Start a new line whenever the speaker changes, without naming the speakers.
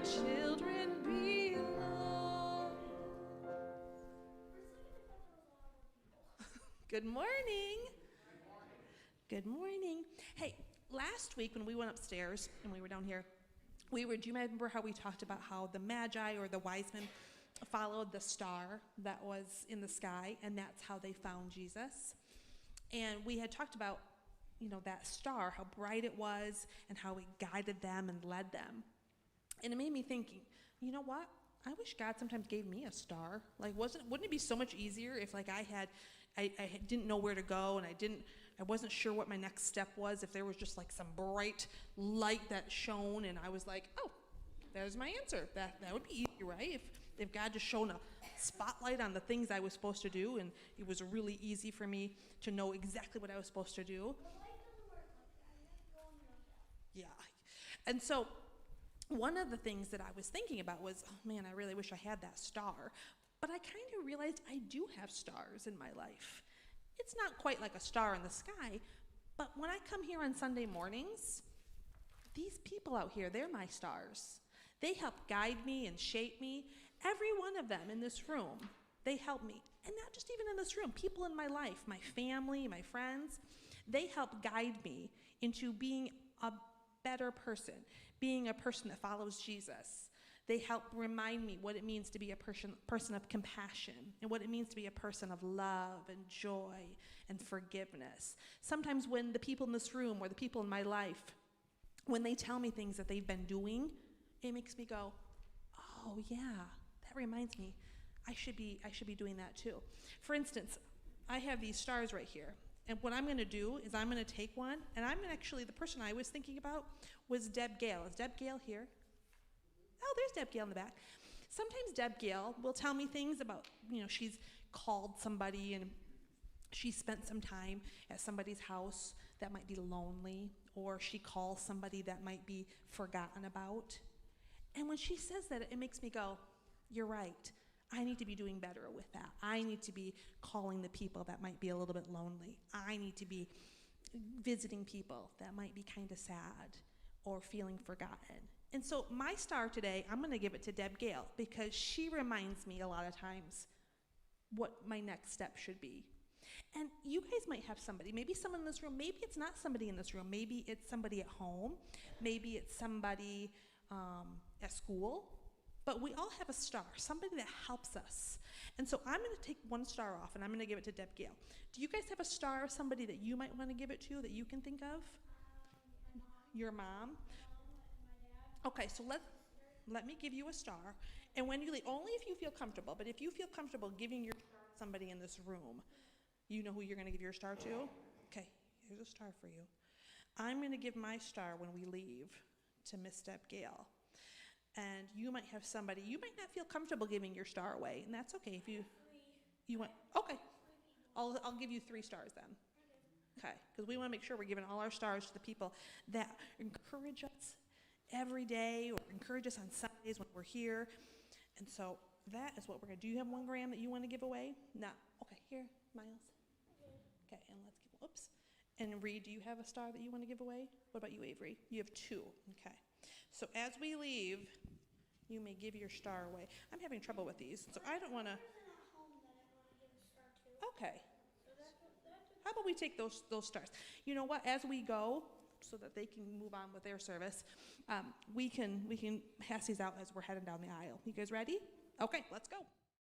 children belong. Good morning. Good morning. Hey, last week when we went upstairs and we were down here, do you remember how we talked about how the Magi or the wise men followed the star that was in the sky, and that's how they found Jesus? And we had talked about, that star, how bright it was, and how it guided them and led them. And it made me thinking, you know what? I wish God sometimes gave me a star. Like, wouldn't it be so much easier if, like, I didn't know where to go, and I wasn't sure what my next step was, if there was just like some bright light that shone, and I was like, oh, there's my answer. That would be easy, right? If God just shone a spotlight on the things I was supposed to do, and it was really easy for me to know exactly what I was supposed to do. Yeah. And so one of the things that I was thinking about was, oh man, I really wish I had that star. But I kind of realized I do have stars in my life. It's not quite like a star in the sky, but when I come here on Sunday mornings, these people out here, they're my stars. They help guide me and shape me. Every one of them in this room, they help me. And not just even in this room, people in my life, my family, my friends, they help guide me into being a better person, being a person that follows Jesus. They help remind me what it means to be a person of compassion, and what it means to be a person of love and joy and forgiveness. Sometimes when the people in this room or the people in my life, when they tell me things that they've been doing, it makes me go, oh yeah, that reminds me, I should be doing that too. For instance, I have these stars right here. And what I'm going to do is I'm going to take one, and the person I was thinking about was Deb Gale. Is Deb Gale here? Oh, there's Deb Gale in the back. Sometimes Deb Gale will tell me things about, she's called somebody and she spent some time at somebody's house that might be lonely, or she calls somebody that might be forgotten about. And when she says that, it makes me go, you're right. I need to be doing better with that. I need to be calling the people that might be a little bit lonely. I need to be visiting people that might be kind of sad or feeling forgotten. And so my star today, I'm going to give it to Deb Gale, because she reminds me a lot of times what my next step should be. And you guys might have somebody, maybe someone in this room, maybe it's not somebody in this room, maybe it's somebody at home, maybe it's somebody at school, but we all have a star, somebody that helps us. And so I'm going to take one star off, and I'm going to give it to Deb Gale. Do you guys have a star of somebody that you might want to give it to, that you can think of? Your mom? Okay, so let me give you a star, and when you leave, only if you feel comfortable, but if you feel comfortable giving your star to somebody in this room, you know who you're going to give your star to? Okay, here's a star for you. I'm going to give my star when we leave to Miss Deb Gale. And you might have somebody, you might not feel comfortable giving your star away, and that's okay. If you want, okay, I'll give you 3 stars then. Okay, because we want to make sure we're giving all our stars to the people that encourage us every day, or encourage us on Sundays when we're here. And so that is what we're going to do. You have 1 gram that you want to give away? No. Okay, here, Miles. Okay, and let's give, oops. And Reed, do you have a star that you want to give away? What about you, Avery? You have 2. Okay. So as we leave, you may give your star away. I'm having trouble with these, so I don't want to. Okay. How about we take those stars? You know what? As we go, so that they can move on with their service, we can pass these out as we're heading down the aisle. You guys ready? Okay, let's go.